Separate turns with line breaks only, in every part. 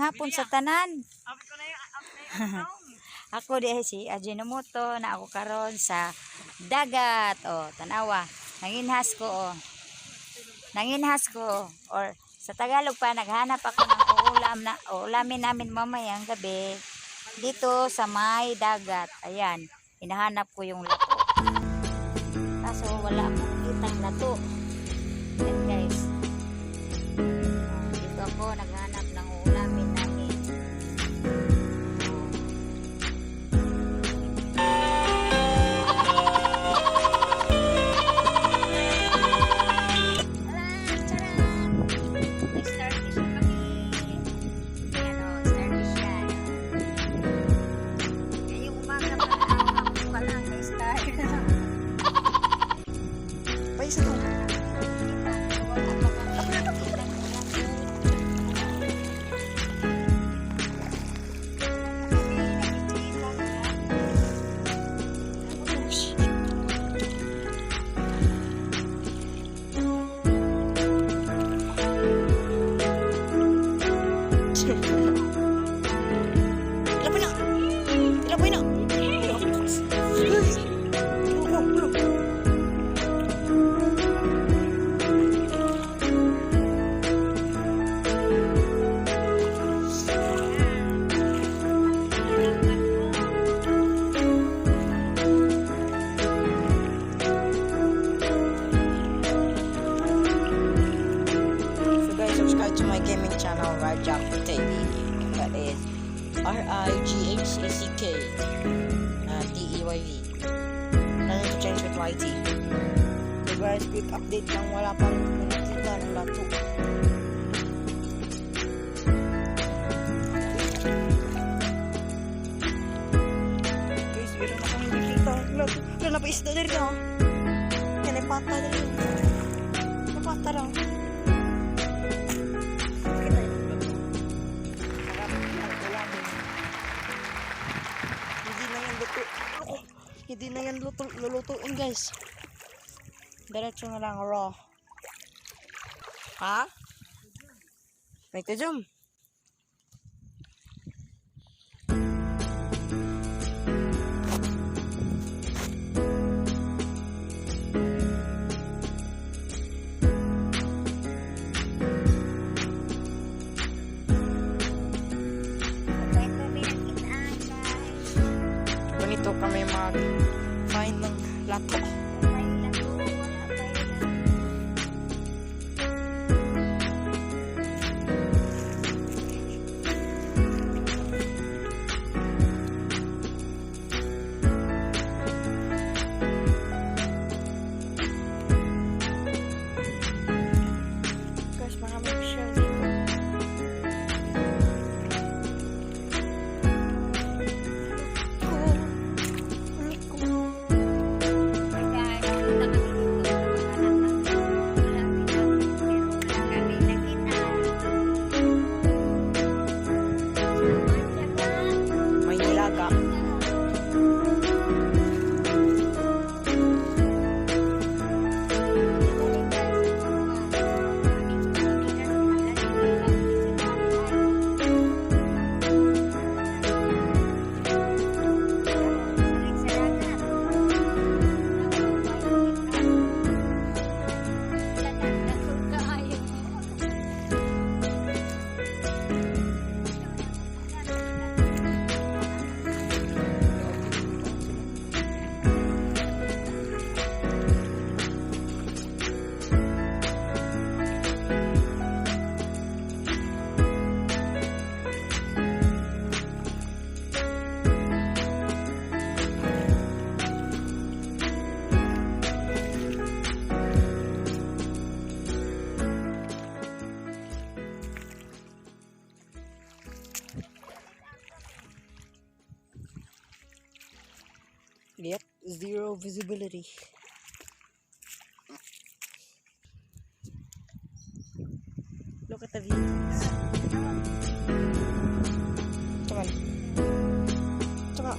hapon sa tanan. Ako di si Ajinomoto na ako karon sa dagat. Oh, tanawa. Nanginhas ko oh. Nanginhas ko or sa Tagalog pa naghanap ako ng ulam na ulamin namin mamayang gabi dito sa may dagat. Ayan, hinahanap ko yung lato. Kaso wala akong kitang lato. Ayan guys. Dito ako naghanap ng ulamin namin.
To my gaming channel, Rajak TV. That is RIGHACK TEYV. Nothing to change with YT. So guys, quick update lang, wala pa rin nakita ng lato. Guys, meron na kami nakita ng lato. Wala na pa isda na rin oh. Yan ay pata na rin. Napata lang. Hindi na yan lulutuin guys. Diretso na lang raw. Ha? May tujum. Ganito kami mag-find ng lato. Guys, maraming shell dito. Yep, zero visibility. Look at the view. Come on. Come on.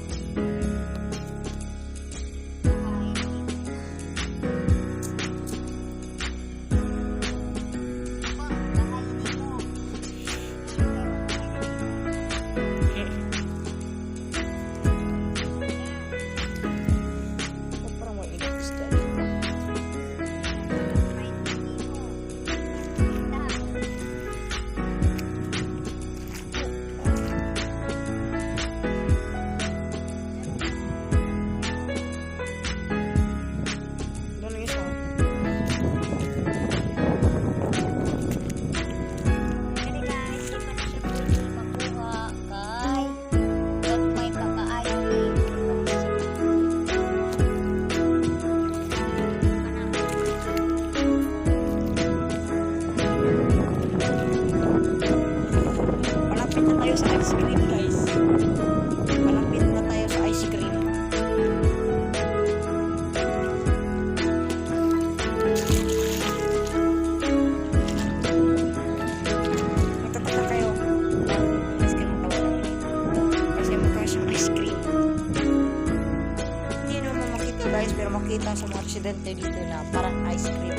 guys, pero makita sa mga residente dito na parang ice cream.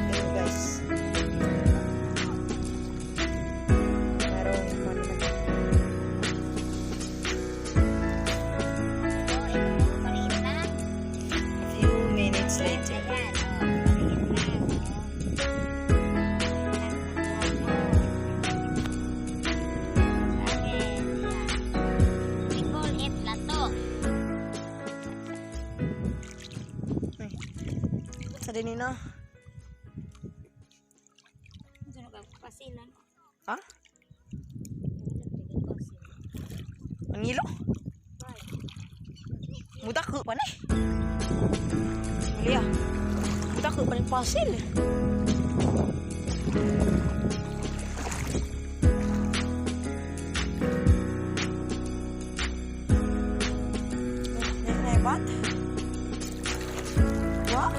Pero guys, meron ano na. A few minutes later. Sa din na. Ha? Ang ilo? Muda ko pa na eh. Muli ah. Muda ko pa ng pasil. Naibat? Wah?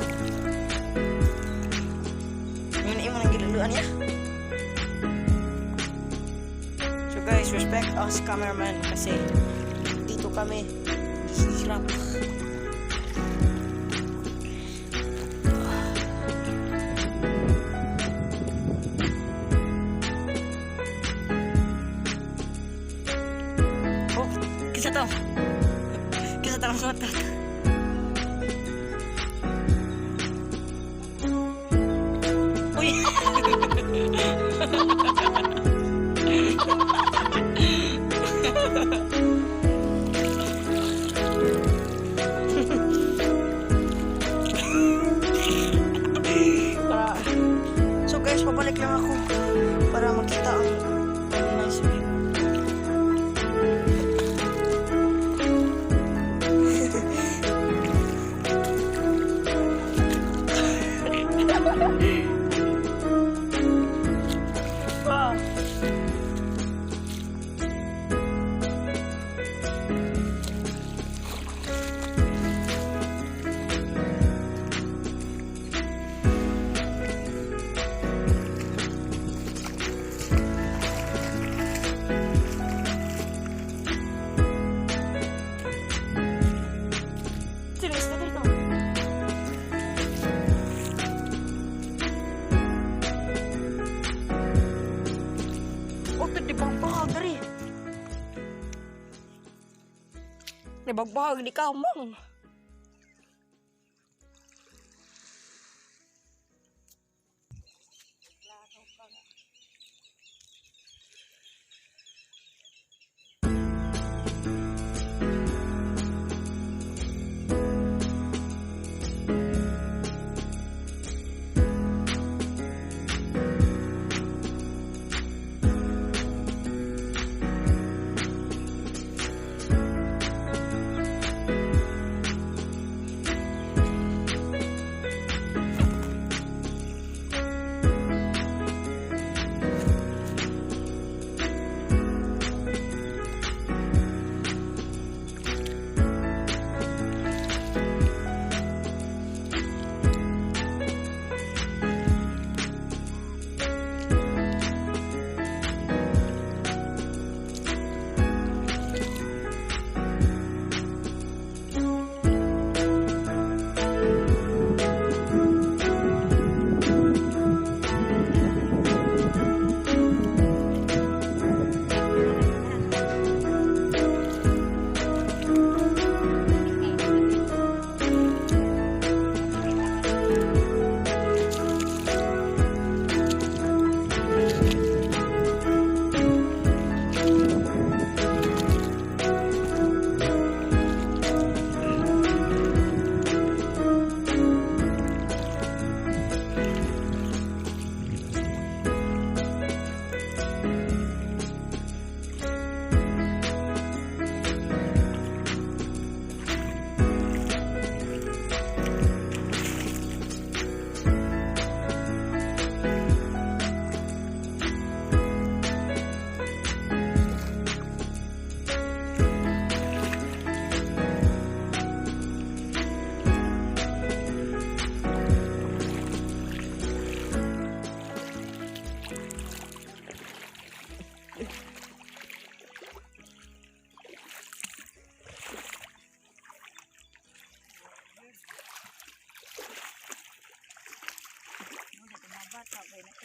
Yun ang giluluan niya. So guys, respect us cameraman kasi dito kami hirap. Oh, kisa to. Kisa to ang suot. Uy! So guys, pabalik lang ako para makita ang nice view. Wow. Serius na dito. Oh, di bagbahag dari. Di bagbahag di kamong.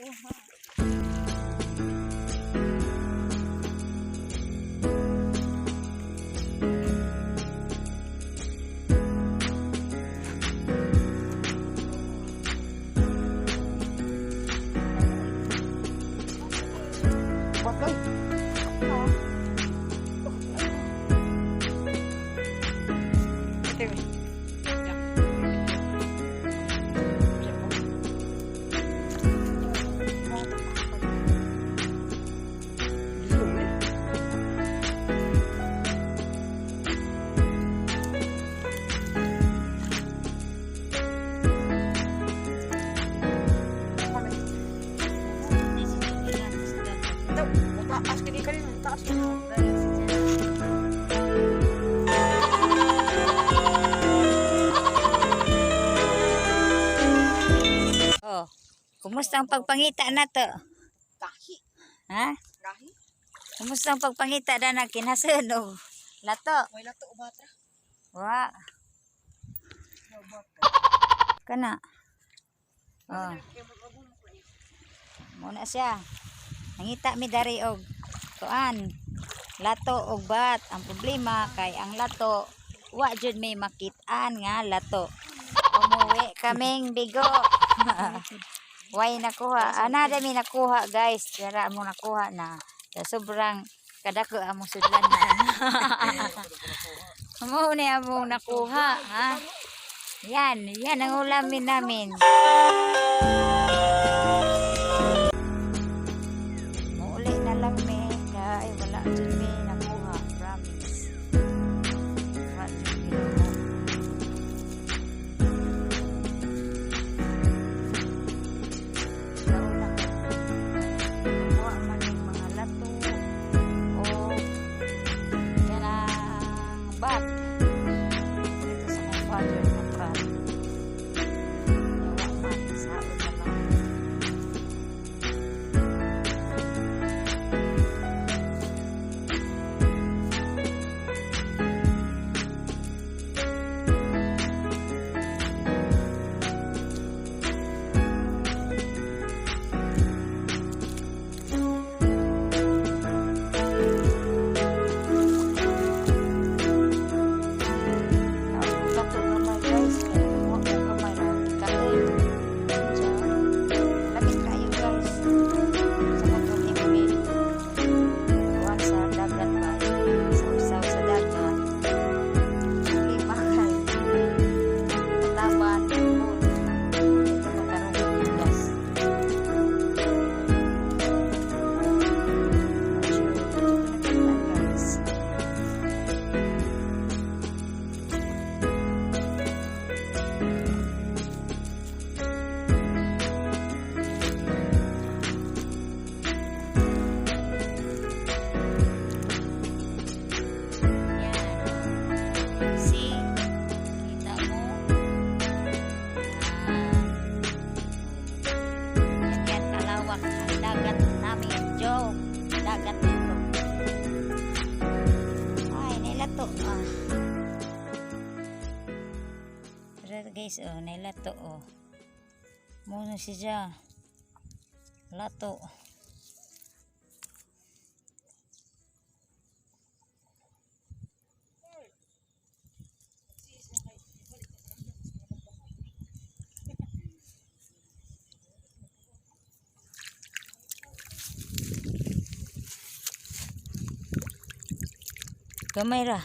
nguha.
Bakay. Ano? Ito yun. Yan. Ito, mataas ka di ka rin. Mataas ka rin.
Oh, kumusta ang pagpangita na to?
Dahi.
Ha?
Dahi.
Kumusta ang pagpangita na kinasun o lato?
May lato o batra.
Wa. Kana. Oh, muna siya. Nangita mi dari og tuan. Lato og bat. Ang problema kay ang lato wa jud may makit-an nga lato. Umuwi kaming bigo. Way nakuha. Ana dami nakuha guys. Dara mo nakuha na. Sobrang kadako among sudlan na. Mo ni among nakuha, ha? Yan ang ulamin namin. Muuli na lang me kay wala jud me nakuha, promise. Wa jud ginawa. Nauna ko. Nakuha man yung mga lato o yan ang bat. Dito sa mga father na prat. Yawa man, saod na lang. Lato gamay guys, kaya nakuha ko gamay ra. Kaloy. Lamig kayo guys. Sa katong imbi. Tuwan sa dagat ba? Sa usaw sa dagat. Limakan. Pataban. Mood. Ito makarong bigas. Guys. Yan. See? Kita mo? Yan kalawak ang dagat namin, Joe. Dagat nito. Ay, nailato. Pero guys, oh, nailato, oh. Muna siya. Lato. Gamay ra.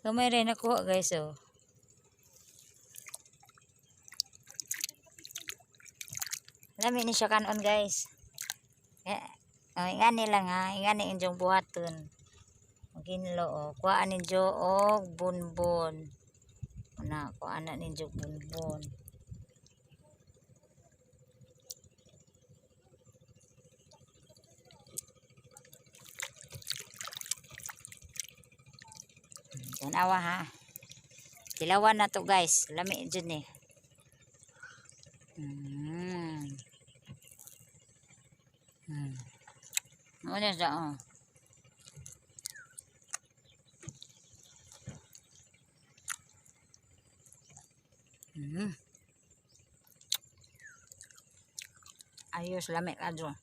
Gamay ra nakuha guys, oh. Lami ni siya kanon guys. Oh, ingani lang ha. Ingani inyong buhaton. Maginlo, oh. Kuhaan ninyo og bunbon. Na, kuhaan na ninyo bunbon. Tanawa ha. Tilawan na to guys. Lami dyan eh. Ano siya, oh. Ayos lami kadro.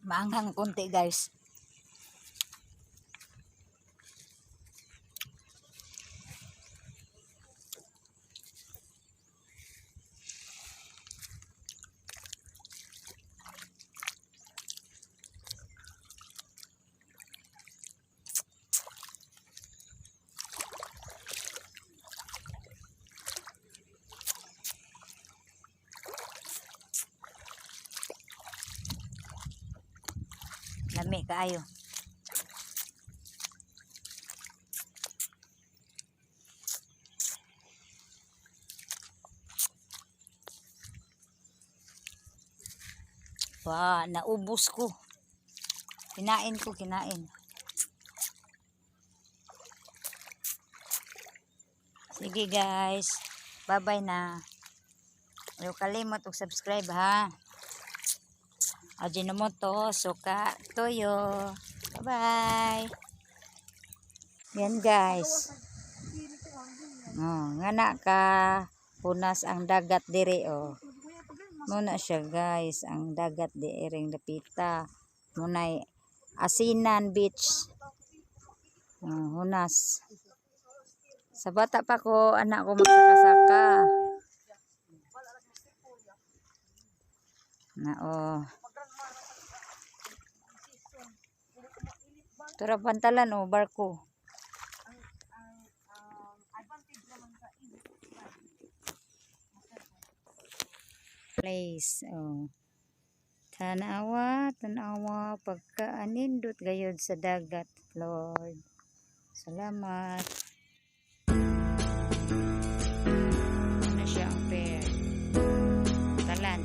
Maanghang konti guys. Lami kaayo. Wah, naubos ko. Kinain ko, kinain. Sige guys. Bye-bye na. Huwag kalimot og subscribe ha. Ajinomoto, suka, toyo. Bye-bye. Yan guys. Oh, ngana ka punas ang dagat diri oh. Muna siya guys, ang dagat di iring dapita. Munay Asinan Beach. Hunas. Sa bata pa ko, anak ko magsakasaka. Na oh. Tura pantalan oh, barko. Place oh. Tanawa, tanawa pagkaanindot gayod sa dagat, Lord. Salamat. Ano siya ang pair? Talan.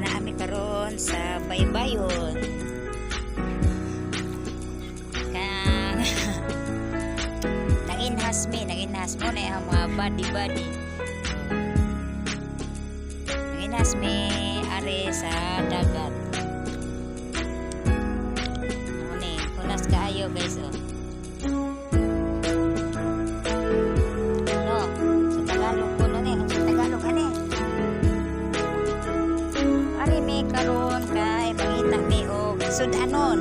Na ami karon sa baybayon kang nanginhas mo na ang mga body nanginhas mi are sa dagat ni hunas kaayo guys oh. No, sa Tagalog ko na ni sa Tagalog ani karon kay mangita mi og sudanon.